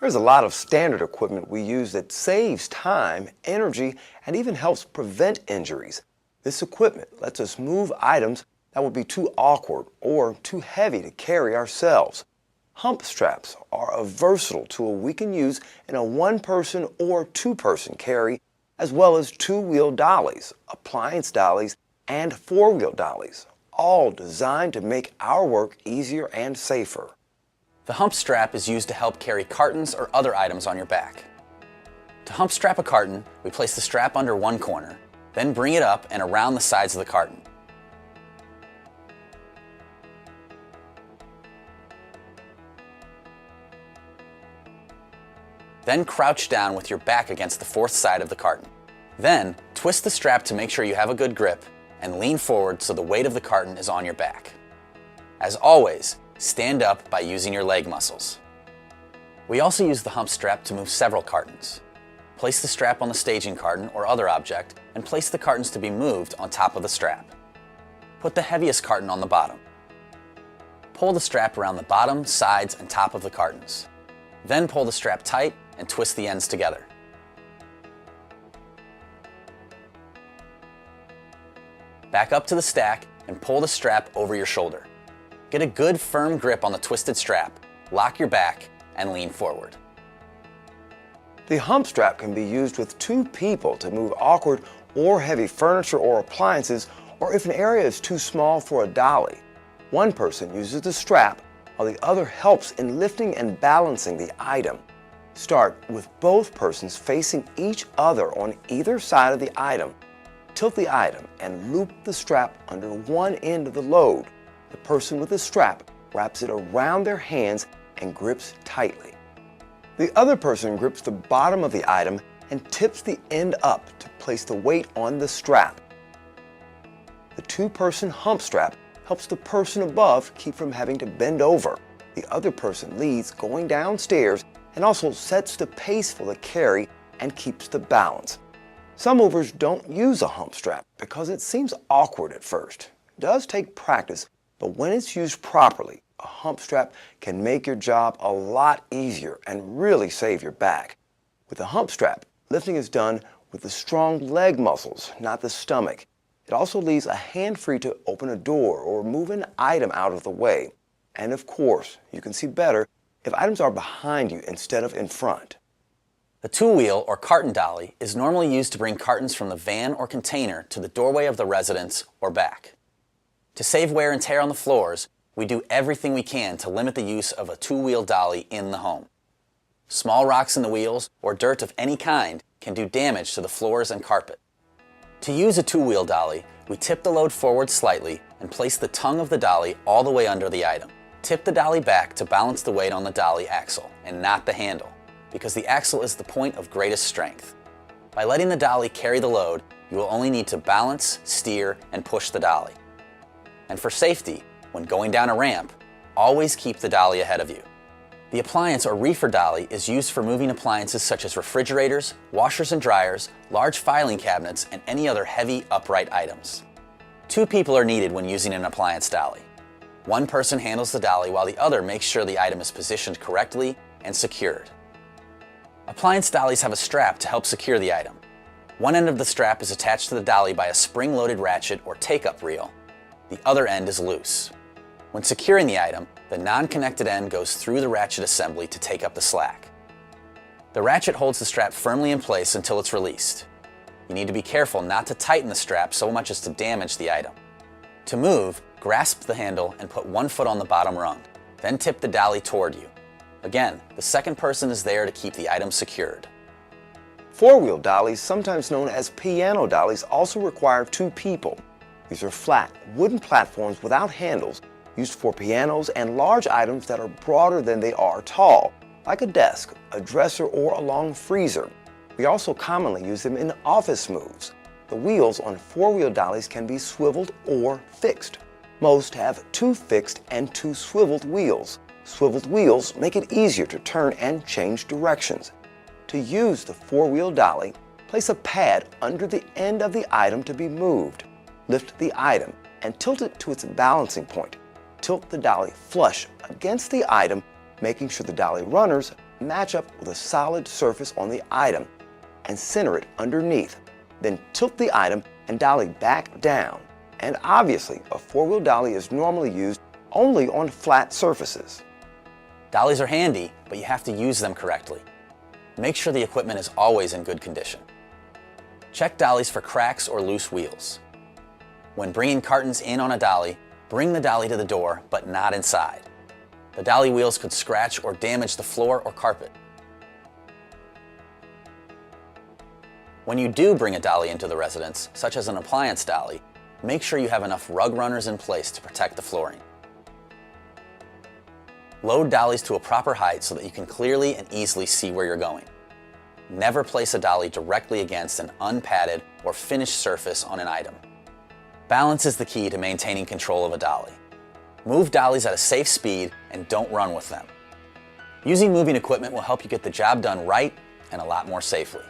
There's a lot of standard equipment we use that saves time, energy, and even helps prevent injuries. This equipment lets us move items that would be too awkward or too heavy to carry ourselves. Hump straps are a versatile tool we can use in a one-person or two-person carry, as well as two-wheel dollies, appliance dollies, and four-wheel dollies, all designed to make our work easier and safer. The hump strap is used to help carry cartons or other items on your back. To hump strap a carton, we place the strap under one corner, then bring it up and around the sides of the carton. Then crouch down with your back against the fourth side of the carton. Then twist the strap to make sure you have a good grip and lean forward so the weight of the carton is on your back. As always, stand up by using your leg muscles. We also use the hump strap to move several cartons. Place the strap on the staging carton or other object and place the cartons to be moved on top of the strap. Put the heaviest carton on the bottom. Pull the strap around the bottom, sides, and top of the cartons. Then pull the strap tight and twist the ends together. Back up to the stack and pull the strap over your shoulder. Get a good firm grip on the twisted strap, lock your back, and lean forward. The hump strap can be used with two people to move awkward or heavy furniture or appliances, or if an area is too small for a dolly. One person uses the strap while the other helps in lifting and balancing the item. Start with both persons facing each other on either side of the item. Tilt the item and loop the strap under one end of the load. The person with the strap wraps it around their hands and grips tightly. The other person grips the bottom of the item and tips the end up to place the weight on the strap. The two-person hump strap helps the person above keep from having to bend over. The other person leads going downstairs and also sets the pace for the carry and keeps the balance. Some movers don't use a hump strap because it seems awkward at first. It does take practice, but when it's used properly, a hump strap can make your job a lot easier and really save your back. With a hump strap, lifting is done with the strong leg muscles, not the stomach. It also leaves a hand free to open a door or move an item out of the way. And of course, you can see better if items are behind you instead of in front. The two-wheel or carton dolly is normally used to bring cartons from the van or container to the doorway of the residence or back. To save wear and tear on the floors, we do everything we can to limit the use of a two-wheel dolly in the home. Small rocks in the wheels or dirt of any kind can do damage to the floors and carpet. To use a two-wheel dolly, we tip the load forward slightly and place the tongue of the dolly all the way under the item. Tip the dolly back to balance the weight on the dolly axle and not the handle, because the axle is the point of greatest strength. By letting the dolly carry the load, you will only need to balance, steer, and push the dolly. And for safety, when going down a ramp, always keep the dolly ahead of you. The appliance or reefer dolly is used for moving appliances such as refrigerators, washers and dryers, large filing cabinets, and any other heavy upright items. Two people are needed when using an appliance dolly. One person handles the dolly while the other makes sure the item is positioned correctly and secured. Appliance dollies have a strap to help secure the item. One end of the strap is attached to the dolly by a spring-loaded ratchet or take-up reel. The other end is loose. When securing the item, the non-connected end goes through the ratchet assembly to take up the slack. The ratchet holds the strap firmly in place until it's released. You need to be careful not to tighten the strap so much as to damage the item. To move, grasp the handle and put one foot on the bottom rung. Then tip the dolly toward you. Again, the second person is there to keep the item secured. Four-wheel dollies, sometimes known as piano dollies, also require two people. These are flat, wooden platforms without handles, used for pianos and large items that are broader than they are tall, like a desk, a dresser, or a long freezer. We also commonly use them in office moves. The wheels on four-wheel dollies can be swiveled or fixed. Most have two fixed and two swiveled wheels. Swiveled wheels make it easier to turn and change directions. To use the four-wheel dolly, place a pad under the end of the item to be moved. Lift the item and tilt it to its balancing point. Tilt the dolly flush against the item, making sure the dolly runners match up with a solid surface on the item and center it underneath. Then tilt the item and dolly back down. And obviously, a four-wheel dolly is normally used only on flat surfaces. Dollies are handy, but you have to use them correctly. Make sure the equipment is always in good condition. Check dollies for cracks or loose wheels. When bringing cartons in on a dolly, bring the dolly to the door, but not inside. The dolly wheels could scratch or damage the floor or carpet. When you do bring a dolly into the residence, such as an appliance dolly, make sure you have enough rug runners in place to protect the flooring. Load dollies to a proper height so that you can clearly and easily see where you're going. Never place a dolly directly against an unpadded or finished surface on an item. Balance is the key to maintaining control of a dolly. Move dollies at a safe speed and don't run with them. Using moving equipment will help you get the job done right and a lot more safely.